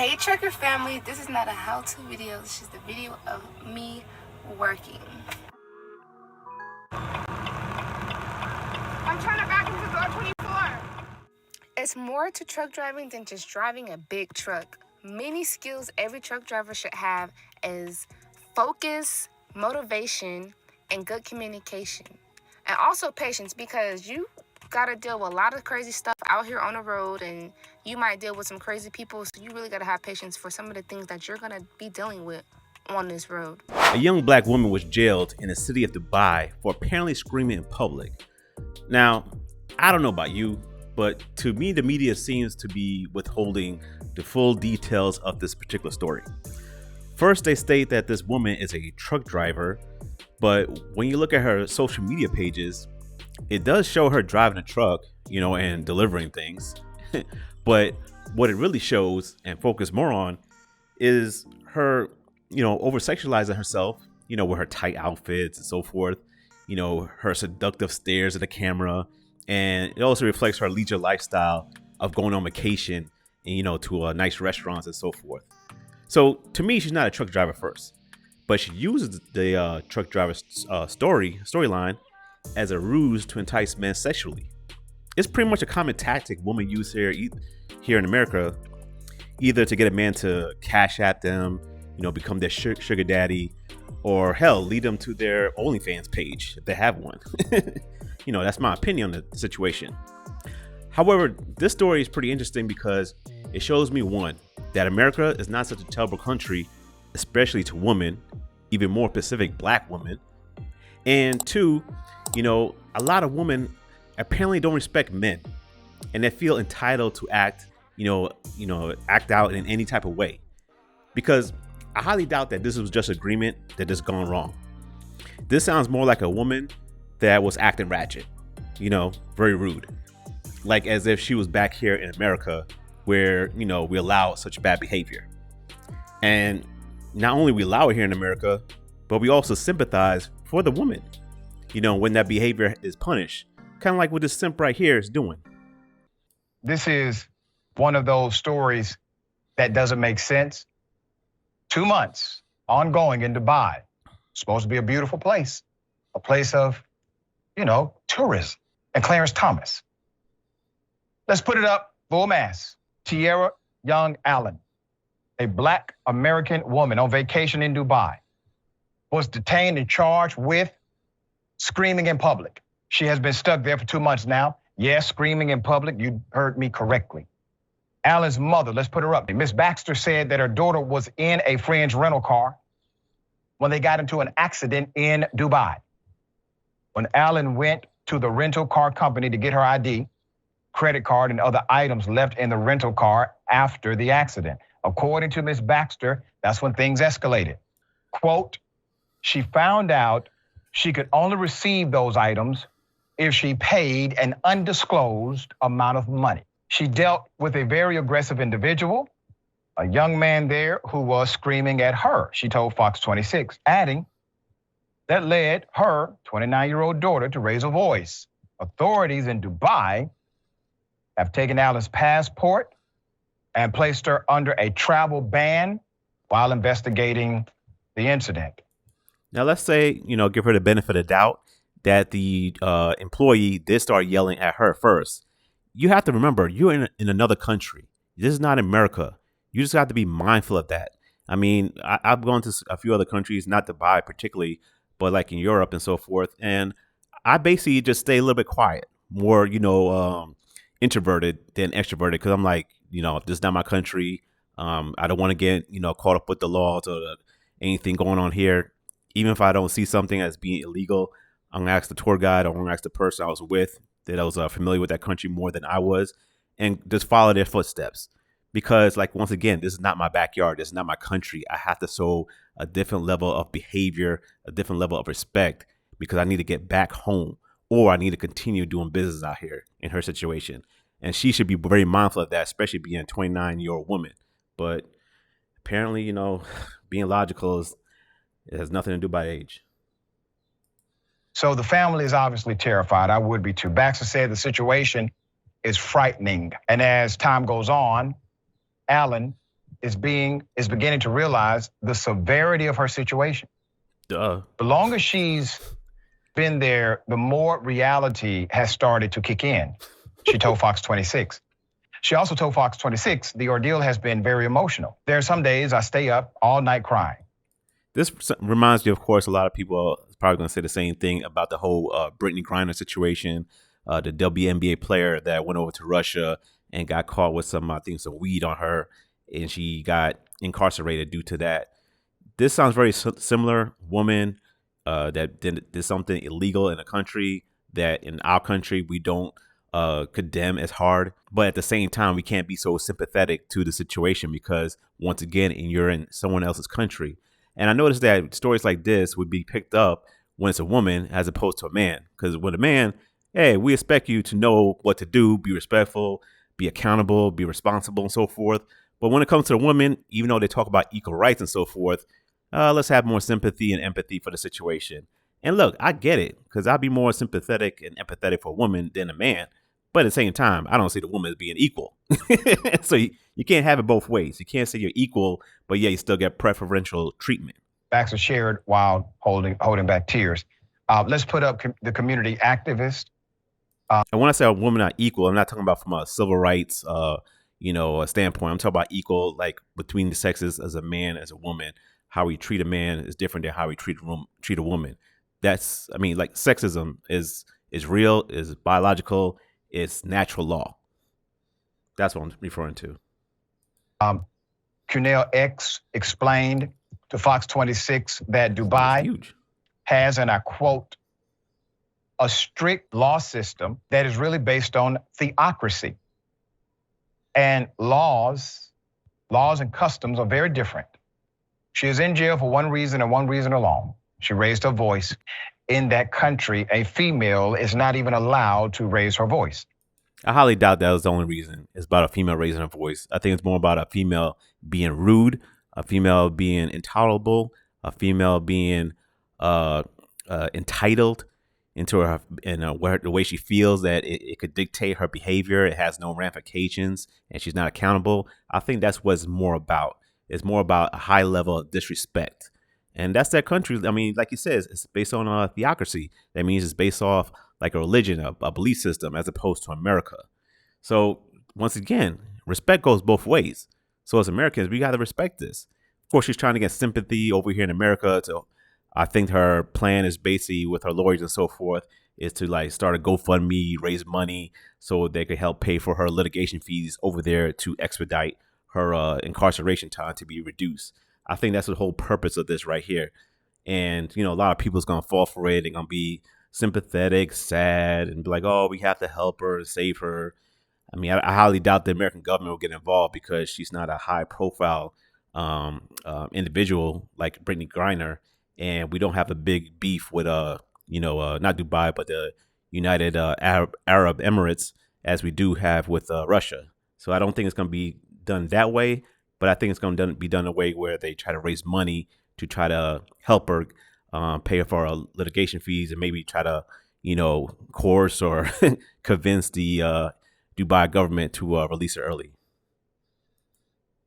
Hey Trucker family, this is not a how-to video, this is just a video of me working. I'm trying to back into door 24. It's more to truck driving than just driving a big truck. Many skills every truck driver should have is focus, motivation, and good communication. And also patience, because you gotta deal with a lot of crazy stuff out here on the road, and you might deal with some crazy people, so you really gotta have patience for some of the things that you're gonna be dealing with on this road. A young black woman was jailed in the city of Dubai for apparently screaming in public. Now, I don't know about you, but to me, the media seems to be withholding the full details of this particular story. First, they state that this woman is a truck driver, but when you look at her social media pages, it does show her driving a truck, and delivering things. But what it really shows and focus more on is her, over-sexualizing herself, with her tight outfits and so forth, her seductive stares at the camera. And it also reflects her leisure lifestyle of going on vacation and, to nice restaurants and so forth. So to me, she's not a truck driver first, but she uses the truck driver's storyline as a ruse to entice men sexually. It's pretty much a common tactic women use here in America, either to get a man to cash at them, become their sugar daddy, or hell, lead them to their OnlyFans page if they have one. That's my opinion on the situation. However, this story is pretty interesting because it shows me, one, that America is not such a terrible country, especially to women, even more Pacific black women. And two, a lot of women apparently don't respect men, and they feel entitled to act out in any type of way. Because I highly doubt that this was just agreement that just gone wrong. This sounds more like a woman that was acting ratchet, very rude. Like as if she was back here in America where, we allow such bad behavior. And not only we allow it here in America, but we also sympathize for the woman, when that behavior is punished. Kind of like what this simp right here is doing. This is one of those stories that doesn't make sense. 2 months ongoing in Dubai. Supposed to be a beautiful place. A place of, tourism. And Clarence Thomas. Let's put it up full mass. Tierra Young Allen, a black American woman on vacation in Dubai, was detained and charged with screaming in public. She has been stuck there for 2 months now. Yes, screaming in public, you heard me correctly. Allen's mother, let's put her up. Miss Baxter said that her daughter was in a friend's rental car when they got into an accident in Dubai. When Allen went to the rental car company to get her ID, credit card, and other items left in the rental car after the accident. According to Miss Baxter, that's when things escalated. Quote, she found out she could only receive those items if she paid an undisclosed amount of money. She dealt with a very aggressive individual, a young man there who was screaming at her, she told Fox 26, adding that led her 29-year-old daughter to raise a voice. Authorities in Dubai have taken Allen's passport and placed her under a travel ban while investigating the incident. Now, let's say, give her the benefit of doubt that the employee did start yelling at her first. You have to remember, you're in another country. This is not America. You just have to be mindful of that. I mean, I've gone to a few other countries, not Dubai particularly, but like in Europe and so forth. And I basically just stay a little bit quiet, more, introverted than extroverted, because I'm like, this is not my country. I don't want to get, caught up with the laws or anything going on here. Even if I don't see something as being illegal, I'm going to ask the tour guide, or I'm going to ask the person I was with that I was familiar with that country more than I was, and just follow their footsteps. Because, once again, this is not my backyard. This is not my country. I have to show a different level of behavior, a different level of respect, because I need to get back home, or I need to continue doing business out here in her situation. And she should be very mindful of that, especially being a 29-year-old woman. But apparently, being logical it has nothing to do by age. So the family is obviously terrified. I would be too. Baxter said the situation is frightening. And as time goes on, Allen is beginning to realize the severity of her situation. Duh. The longer she's been there, the more reality has started to kick in, she told Fox 26. She also told Fox 26, the ordeal has been very emotional. There are some days I stay up all night crying. This reminds me, of course, a lot of people are probably going to say the same thing about the whole Brittany Griner situation, the WNBA player that went over to Russia and got caught with some weed on her, and she got incarcerated due to that. This sounds very similar. Woman that did something illegal in a country that in our country we don't condemn as hard, but at the same time we can't be so sympathetic to the situation because once again, you're in someone else's country. And I noticed that stories like this would be picked up when it's a woman as opposed to a man, because with a man, hey, we expect you to know what to do, be respectful, be accountable, be responsible, and so forth. But when it comes to the woman, even though they talk about equal rights and so forth, let's have more sympathy and empathy for the situation. And look, I get it, because I'd be more sympathetic and empathetic for a woman than a man. But at the same time, I don't see the woman as being equal. So you can't have it both ways. You can't say you're equal, but yeah, you still get preferential treatment. Facts are shared while holding back tears. Let's put up the community activist. And when I say a woman not equal, I'm not talking about from a civil rights, a standpoint. I'm talking about equal, like between the sexes, as a man, as a woman. How we treat a man is different than how we treat a woman. That's, like sexism is real, is biological, it's natural law. That's what I'm referring to. Kunal X explained to Fox 26 that Dubai has, and I quote, a strict law system that is really based on theocracy. And laws and customs are very different. She is in jail for one reason and one reason alone. She raised her voice. In that country, a female is not even allowed to raise her voice. I highly doubt that was the only reason. It's about a female raising her voice. I think it's more about a female being rude, a female being intolerable, a female being entitled into her, the way she feels that it could dictate her behavior. It has no ramifications, and she's not accountable. I think that's what it's more about. It's more about a high level of disrespect. And that's that country. Like you said, it's based on theocracy. That means it's based off like a religion, a belief system, as opposed to America. So once again, respect goes both ways. So as Americans, we got to respect this. Of course, she's trying to get sympathy over here in America. I think her plan is basically with her lawyers and so forth is to like start a GoFundMe, raise money so they could help pay for her litigation fees over there to expedite her incarceration time to be reduced. I think that's the whole purpose of this right here. And, a lot of people's going to fall for it. They're going to be sympathetic, sad, and be like, oh, we have to help her and save her. I highly doubt the American government will get involved because she's not a high profile individual like Brittany Griner. And we don't have a big beef with, not Dubai, but the United Arab Emirates as we do have with Russia. So I don't think it's going to be done that way. But I think it's going to be done in a way where they try to raise money to try to help her pay for her litigation fees and maybe try to, coerce or convince the Dubai government to release her early.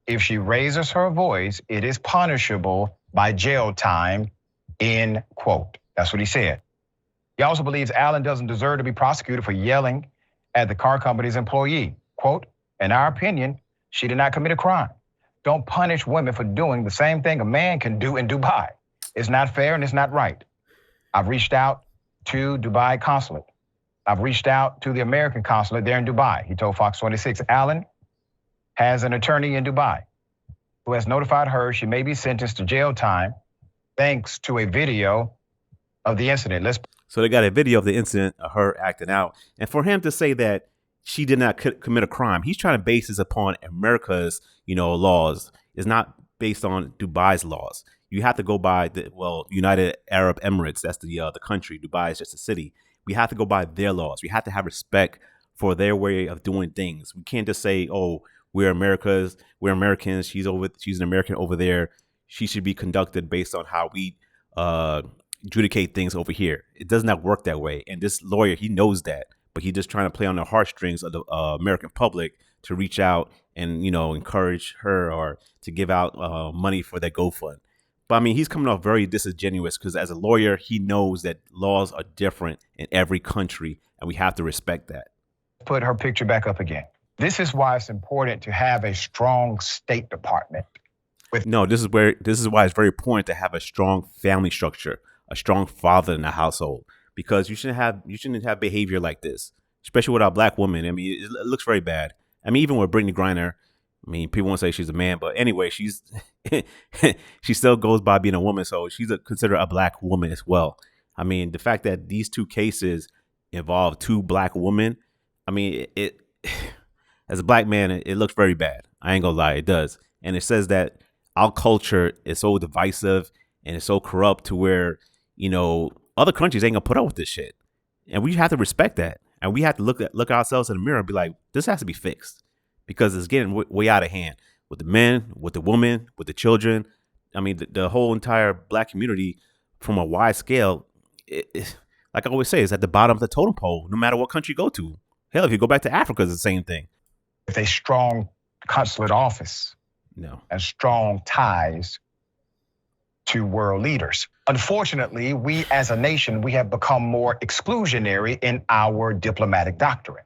If she raises her voice, it is punishable by jail time, end quote. That's what he said. He also believes Allen doesn't deserve to be prosecuted for yelling at the car company's employee. Quote, in our opinion, she did not commit a crime. Don't punish women for doing the same thing a man can do in Dubai. It's not fair and it's not right. I've reached out to Dubai consulate. I've reached out to the American consulate there in Dubai. He told Fox 26, Allen has an attorney in Dubai who has notified her she may be sentenced to jail time thanks to a video of the incident. So they got a video of the incident of her acting out. And for him to say that she did not commit a crime, he's trying to base this upon America's, laws. It's not based on Dubai's laws. You have to go by United Arab Emirates. That's the country. Dubai is just a city. We have to go by their laws. We have to have respect for their way of doing things. We can't just say, "Oh, we're Americans. She's an American over there. She should be conducted based on how we adjudicate things over here." It does not work that way. And this lawyer, he knows that, but he's just trying to play on the heartstrings of the American public to reach out and encourage her or to give out money for that GoFund. But I mean, he's coming off very disingenuous because as a lawyer, he knows that laws are different in every country, and we have to respect that. Put her picture back up again. This is why it's important to have a strong State Department. This is why it's very important to have a strong family structure, a strong father in the household, because you shouldn't have behavior like this, especially with our Black women. I mean, it looks very bad. I mean, even with Brittany Griner, I mean, people want to say she's a man, but anyway, she's she still goes by being a woman, so she's considered a Black woman as well. I mean, the fact that these two cases involve two Black women, I mean, it as a Black man, it looks very bad. I ain't gonna lie, it does, and it says that our culture is so divisive and it's so corrupt to where other countries ain't gonna put up with this shit, and we have to respect that, and we have to look at ourselves in the mirror and be like, this has to be fixed. Because it's getting way out of hand with the men, with the women, with the children. I mean, the whole entire Black community from a wide scale, like I always say, is at the bottom of the totem pole, no matter what country you go to. Hell, if you go back to Africa, it's the same thing. With a strong consulate office and strong ties to world leaders. Unfortunately, we as a nation, we have become more exclusionary in our diplomatic doctrine.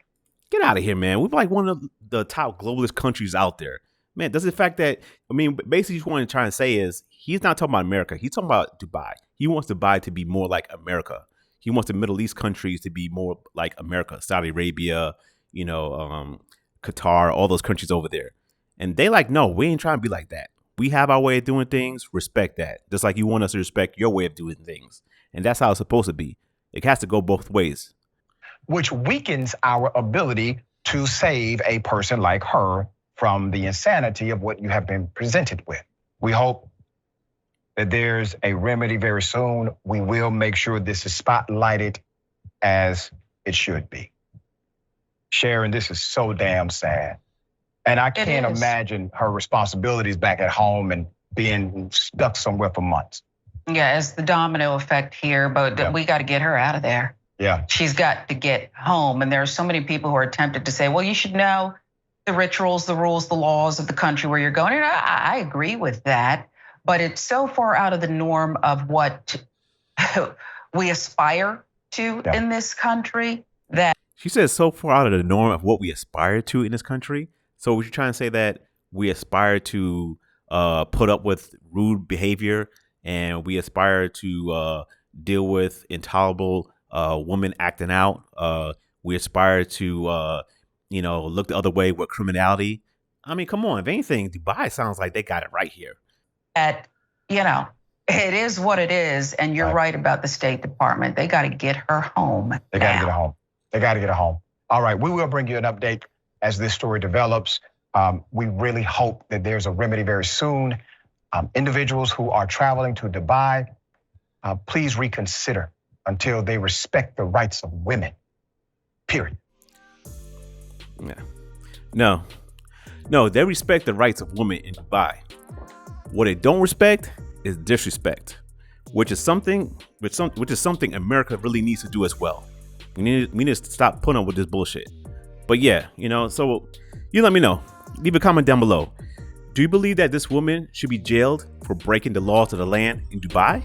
Get out of here, man. We're like one of the top globalist countries out there. Man, does the fact that, I mean, basically what I'm trying to say is he's not talking about America. He's talking about Dubai. He wants Dubai to be more like America. He wants the Middle East countries to be more like America, Saudi Arabia, Qatar, all those countries over there. And they like, no, we ain't trying to be like that. We have our way of doing things. Respect that. Just like you want us to respect your way of doing things. And that's how it's supposed to be. It has to go both ways. Which weakens our ability to save a person like her from the insanity of what you have been presented with. We hope that there's a remedy very soon. We will make sure this is spotlighted as it should be. Sharon, this is so damn sad. And I can't imagine her responsibilities back at home and being stuck somewhere for months. Yeah, it's the domino effect here, but we got to get her out of there. Yeah. She's got to get home. And there are so many people who are tempted to say, well, you should know the rituals, the rules, the laws of the country where you're going. And I agree with that, but it's so far out of the norm of what we aspire to in this country that. She says so far out of the norm of what we aspire to in this country. So was you trying to say that we aspire to put up with rude behavior and we aspire to deal with intolerable women acting out? We aspire to, look the other way with criminality. I mean, come on. If anything, Dubai sounds like they got it right here. It is what it is. And you're right about the State Department. They got to get her home. They got to get her home. They got to get her home. All right. We will bring you an update as this story develops. We really hope that there's a remedy very soon. Individuals who are traveling to Dubai, please reconsider until they respect the rights of women, period. Yeah. No, they respect the rights of women in Dubai. What they don't respect is disrespect, which is something America really needs to do as well. We need to stop putting up with this bullshit. But yeah, so you let me know. Leave a comment down below. Do you believe that this woman should be jailed for breaking the laws of the land in Dubai?